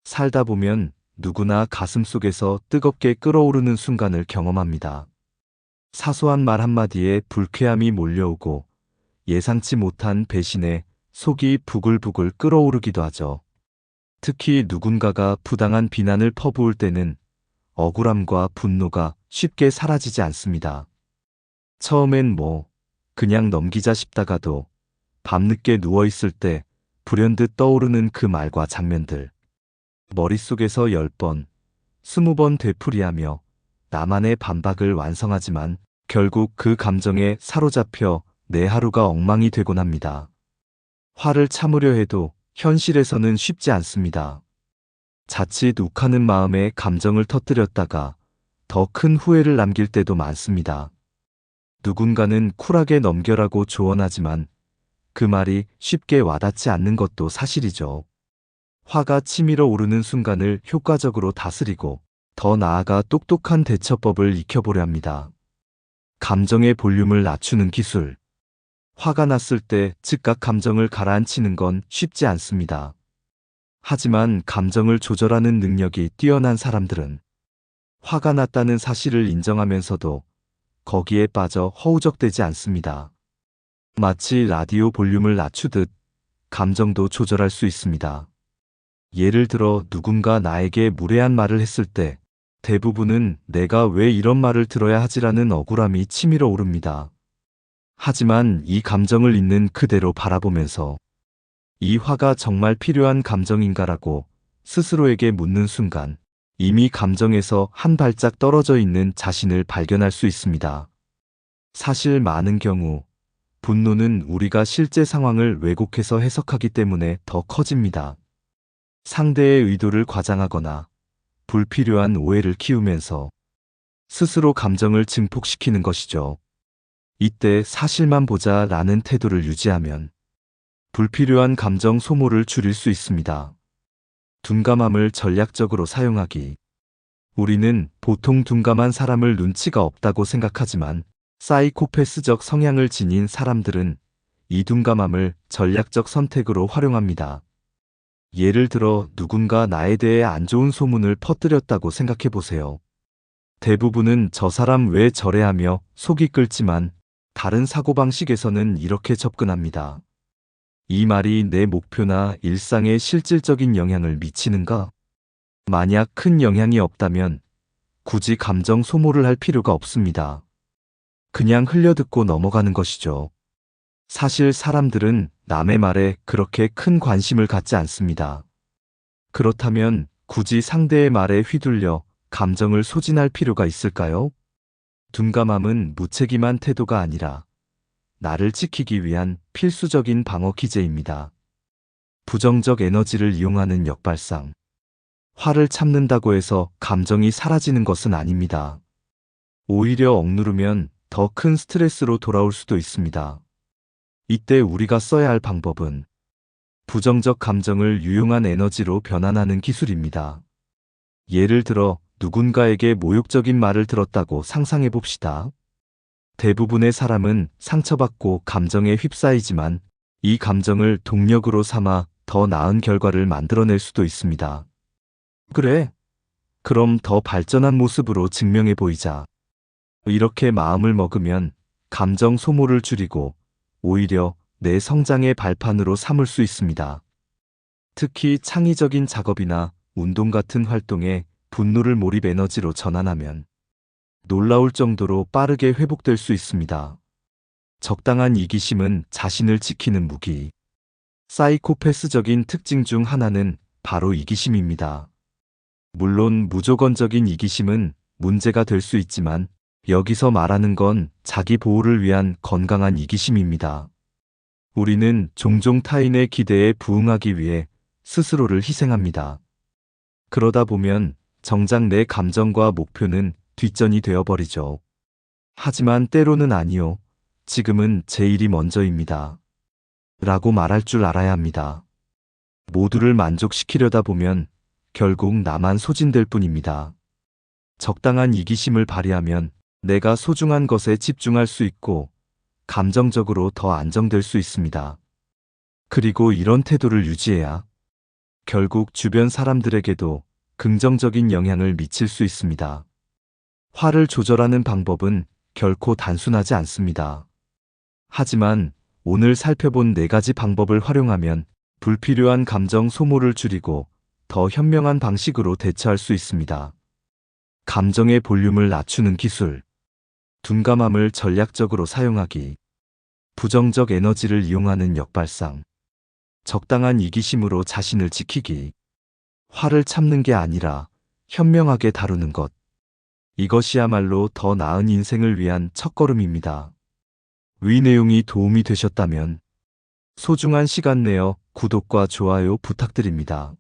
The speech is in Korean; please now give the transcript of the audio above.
살다 보면 누구나 가슴속에서 뜨겁게 끓어오르는 순간을 경험합니다. 사소한 말 한마디에 불쾌함이 몰려오고 예상치 못한 배신에 속이 부글부글 끓어오르기도 하죠. 특히 누군가가 부당한 비난을 퍼부을 때는 억울함과 분노가 쉽게 사라지지 않습니다. 처음엔 그냥 넘기자 싶다가도 밤늦게 누워있을 때 불현듯 떠오르는 그 말과 장면들. 머릿속에서 10번, 20번 되풀이하며 나만의 반박을 완성하지만 결국 그 감정에 사로잡혀 내 하루가 엉망이 되곤 합니다. 화를 참으려 해도 현실에서는 쉽지 않습니다. 자칫 욱하는 마음에 감정을 터뜨렸다가 더 큰 후회를 남길 때도 많습니다. 누군가는 쿨하게 넘겨라고 조언하지만 그 말이 쉽게 와닿지 않는 것도 사실이죠. 화가 치밀어 오르는 순간을 효과적으로 다스리고 더 나아가 똑똑한 대처법을 익혀보려 합니다. 감정의 볼륨을 낮추는 기술. 화가 났을 때 즉각 감정을 가라앉히는 건 쉽지 않습니다. 하지만 감정을 조절하는 능력이 뛰어난 사람들은 화가 났다는 사실을 인정하면서도 거기에 빠져 허우적대지 않습니다. 마치 라디오 볼륨을 낮추듯 감정도 조절할 수 있습니다. 예를 들어 누군가 나에게 무례한 말을 했을 때 대부분은 내가 왜 이런 말을 들어야 하지라는 억울함이 치밀어 오릅니다. 하지만 이 감정을 있는 그대로 바라보면서 이 화가 정말 필요한 감정인가라고 스스로에게 묻는 순간 이미 감정에서 한 발짝 떨어져 있는 자신을 발견할 수 있습니다. 사실 많은 경우 분노는 우리가 실제 상황을 왜곡해서 해석하기 때문에 더 커집니다. 상대의 의도를 과장하거나 불필요한 오해를 키우면서 스스로 감정을 증폭시키는 것이죠. 이때 사실만 보자 라는 태도를 유지하면 불필요한 감정 소모를 줄일 수 있습니다. 둔감함을 전략적으로 사용하기. 우리는 보통 둔감한 사람을 눈치가 없다고 생각하지만 사이코패스적 성향을 지닌 사람들은 이 둔감함을 전략적 선택으로 활용합니다. 예를 들어 누군가 나에 대해 안 좋은 소문을 퍼뜨렸다고 생각해 보세요. 대부분은 저 사람 왜 저래 하며 속이 끓지만 다른 사고방식에서는 이렇게 접근합니다. 이 말이 내 목표나 일상에 실질적인 영향을 미치는가? 만약 큰 영향이 없다면 굳이 감정 소모를 할 필요가 없습니다. 그냥 흘려듣고 넘어가는 것이죠. 사실 사람들은 남의 말에 그렇게 큰 관심을 갖지 않습니다. 그렇다면 굳이 상대의 말에 휘둘려 감정을 소진할 필요가 있을까요? 둔감함은 무책임한 태도가 아니라 나를 지키기 위한 필수적인 방어 기제입니다. 부정적 에너지를 이용하는 역발상. 화를 참는다고 해서 감정이 사라지는 것은 아닙니다. 오히려 억누르면 더 큰 스트레스로 돌아올 수도 있습니다. 이때 우리가 써야 할 방법은 부정적 감정을 유용한 에너지로 변환하는 기술입니다. 예를 들어 누군가에게 모욕적인 말을 들었다고 상상해 봅시다. 대부분의 사람은 상처받고 감정에 휩싸이지만 이 감정을 동력으로 삼아 더 나은 결과를 만들어낼 수도 있습니다. 그래, 그럼 더 발전한 모습으로 증명해 보이자. 이렇게 마음을 먹으면 감정 소모를 줄이고 오히려 내 성장의 발판으로 삼을 수 있습니다. 특히 창의적인 작업이나 운동 같은 활동에 분노를 몰입 에너지로 전환하면 놀라울 정도로 빠르게 회복될 수 있습니다. 적당한 이기심은 자신을 지키는 무기. 사이코패스적인 특징 중 하나는 바로 이기심입니다. 물론 무조건적인 이기심은 문제가 될 수 있지만 여기서 말하는 건 자기 보호를 위한 건강한 이기심입니다. 우리는 종종 타인의 기대에 부응하기 위해 스스로를 희생합니다. 그러다 보면 정작 내 감정과 목표는 뒷전이 되어버리죠. 하지만 때로는 아니요. 지금은 제 일이 먼저입니다. 라고 말할 줄 알아야 합니다. 모두를 만족시키려다 보면 결국 나만 소진될 뿐입니다. 적당한 이기심을 발휘하면 내가 소중한 것에 집중할 수 있고 감정적으로 더 안정될 수 있습니다. 그리고 이런 태도를 유지해야 결국 주변 사람들에게도 긍정적인 영향을 미칠 수 있습니다. 화를 조절하는 방법은 결코 단순하지 않습니다. 하지만 오늘 살펴본 4가지 방법을 활용하면 불필요한 감정 소모를 줄이고 더 현명한 방식으로 대처할 수 있습니다. 감정의 볼륨을 낮추는 기술. 둔감함을 전략적으로 사용하기. 부정적 에너지를 이용하는 역발상. 적당한 이기심으로 자신을 지키기. 화를 참는 게 아니라 현명하게 다루는 것. 이것이야말로 더 나은 인생을 위한 첫걸음입니다. 위 내용이 도움이 되셨다면 소중한 시간 내어 구독과 좋아요 부탁드립니다.